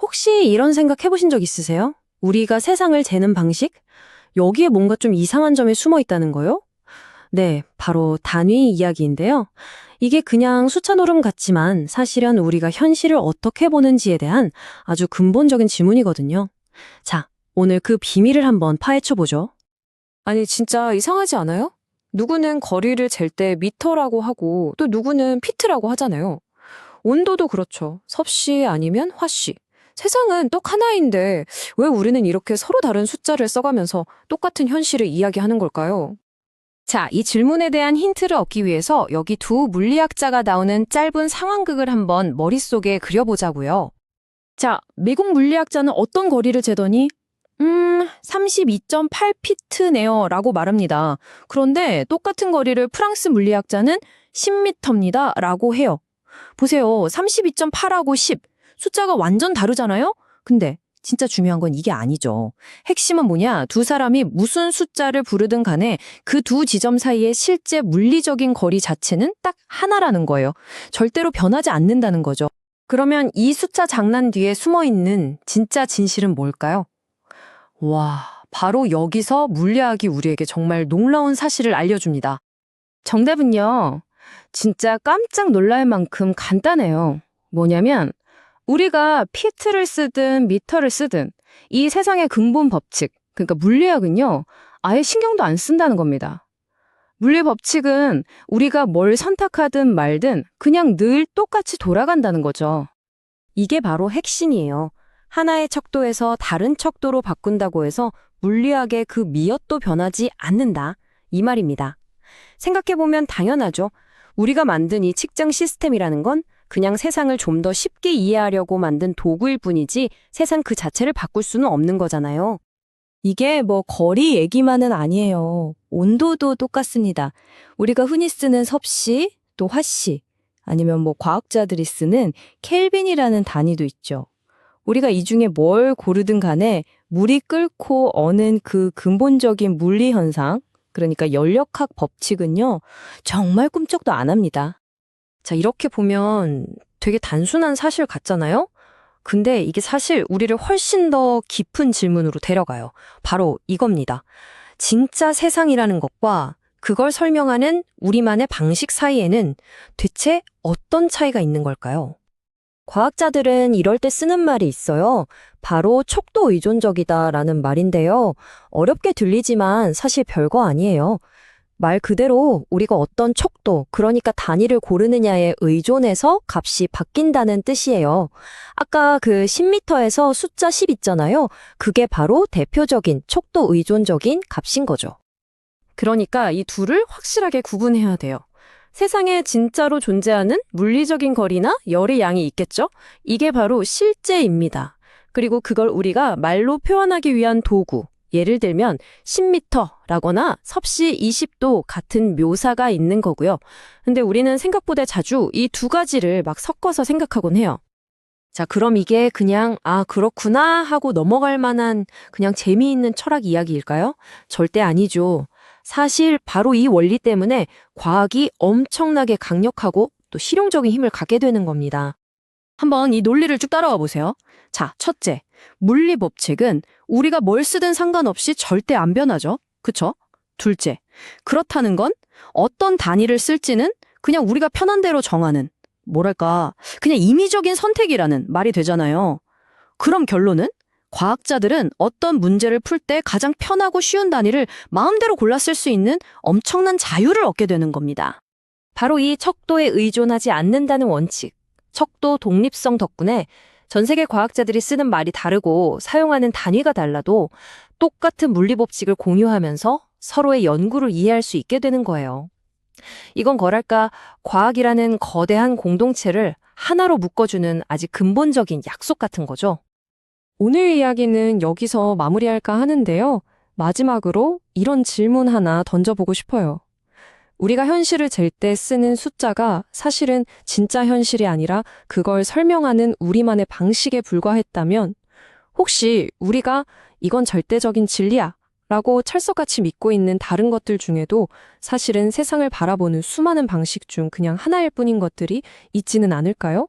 혹시 이런 생각 해보신 적 있으세요? 우리가 세상을 재는 방식? 여기에 뭔가 좀 이상한 점이 숨어 있다는 거요? 네, 바로 단위 이야기인데요. 이게 그냥 숫자 노름 같지만 사실은 우리가 현실을 어떻게 보는지에 대한 아주 근본적인 질문이거든요. 자, 오늘 그 비밀을 한번 파헤쳐보죠. 아니, 진짜 이상하지 않아요? 누구는 거리를 잴 때 미터라고 하고 또 누구는 피트라고 하잖아요. 온도도 그렇죠. 섭씨 아니면 화씨. 세상은 똑 하나인데 왜 우리는 이렇게 서로 다른 숫자를 써가면서 똑같은 현실을 이야기하는 걸까요? 자, 이 질문에 대한 힌트를 얻기 위해서 여기 두 물리학자가 나오는 짧은 상황극을 한번 머릿속에 그려보자고요. 자, 미국 물리학자는 어떤 거리를 재더니 32.8피트네요 라고 말합니다. 그런데 똑같은 거리를 프랑스 물리학자는 10미터입니다 라고 해요. 보세요. 32.8하고 10. 숫자가 완전 다르잖아요? 근데 진짜 중요한 건 이게 아니죠. 핵심은 뭐냐? 두 사람이 무슨 숫자를 부르든 간에 그 두 지점 사이의 실제 물리적인 거리 자체는 딱 하나라는 거예요. 절대로 변하지 않는다는 거죠. 그러면 이 숫자 장난 뒤에 숨어 있는 진짜 진실은 뭘까요? 와, 바로 여기서 물리학이 우리에게 정말 놀라운 사실을 알려줍니다. 정답은요, 진짜 깜짝 놀랄 만큼 간단해요. 뭐냐면, 우리가 피트를 쓰든 미터를 쓰든 이 세상의 근본 법칙, 그러니까 물리학은요, 아예 신경도 안 쓴다는 겁니다. 물리 법칙은 우리가 뭘 선택하든 말든 그냥 늘 똑같이 돌아간다는 거죠. 이게 바로 핵심이에요. 하나의 척도에서 다른 척도로 바꾼다고 해서 물리학의 그 미엿도 변하지 않는다. 이 말입니다. 생각해보면 당연하죠. 우리가 만든 이 측정 시스템이라는 건 그냥 세상을 좀 더 쉽게 이해하려고 만든 도구일 뿐이지 세상 그 자체를 바꿀 수는 없는 거잖아요. 이게 뭐 거리 얘기만은 아니에요. 온도도 똑같습니다. 우리가 흔히 쓰는 섭씨, 또 화씨, 아니면 뭐 과학자들이 쓰는 켈빈이라는 단위도 있죠. 우리가 이 중에 뭘 고르든 간에 물이 끓고 어는 그 근본적인 물리 현상, 그러니까 연력학 법칙은요, 정말 꿈쩍도 안 합니다. 자, 이렇게 보면 되게 단순한 사실 같잖아요? 근데 이게 사실 우리를 훨씬 더 깊은 질문으로 데려가요. 바로 이겁니다. 진짜 세상이라는 것과 그걸 설명하는 우리만의 방식 사이에는 대체 어떤 차이가 있는 걸까요? 과학자들은 이럴 때 쓰는 말이 있어요. 바로 척도 의존적이다라는 말인데요. 어렵게 들리지만 사실 별거 아니에요. 말 그대로 우리가 어떤 척도, 그러니까 단위를 고르느냐에 의존해서 값이 바뀐다는 뜻이에요. 아까 그 10m에서 숫자 10 있잖아요. 그게 바로 대표적인 척도 의존적인 값인 거죠. 그러니까 이 둘을 확실하게 구분해야 돼요. 세상에 진짜로 존재하는 물리적인 거리나 열의 양이 있겠죠? 이게 바로 실제입니다. 그리고 그걸 우리가 말로 표현하기 위한 도구, 예를 들면 10m라거나 섭씨 20도 같은 묘사가 있는 거고요. 근데 우리는 생각보다 자주 이 두 가지를 막 섞어서 생각하곤 해요. 자, 그럼 이게 그냥 그렇구나 하고 넘어갈 만한 그냥 재미있는 철학 이야기일까요? 절대 아니죠. 사실 바로 이 원리 때문에 과학이 엄청나게 강력하고 또 실용적인 힘을 갖게 되는 겁니다. 한번 이 논리를 쭉 따라와 보세요. 자, 첫째, 물리 법칙은 우리가 뭘 쓰든 상관없이 절대 안 변하죠. 그쵸? 둘째, 그렇다는 건 어떤 단위를 쓸지는 그냥 우리가 편한 대로 정하는, 뭐랄까, 그냥 임의적인 선택이라는 말이 되잖아요. 그럼 결론은? 과학자들은 어떤 문제를 풀 때 가장 편하고 쉬운 단위를 마음대로 골라 쓸 수 있는 엄청난 자유를 얻게 되는 겁니다. 바로 이 척도에 의존하지 않는다는 원칙, 척도 독립성 덕분에 전 세계 과학자들이 쓰는 말이 다르고 사용하는 단위가 달라도 똑같은 물리 법칙을 공유하면서 서로의 연구를 이해할 수 있게 되는 거예요. 이건 뭐랄까, 과학이라는 거대한 공동체를 하나로 묶어주는 아주 근본적인 약속 같은 거죠. 오늘 이야기는 여기서 마무리할까 하는데요. 마지막으로 이런 질문 하나 던져보고 싶어요. 우리가 현실을 잴 때 쓰는 숫자가 사실은 진짜 현실이 아니라 그걸 설명하는 우리만의 방식에 불과했다면 혹시 우리가 이건 절대적인 진리야 라고 철석같이 믿고 있는 다른 것들 중에도 사실은 세상을 바라보는 수많은 방식 중 그냥 하나일 뿐인 것들이 있지는 않을까요?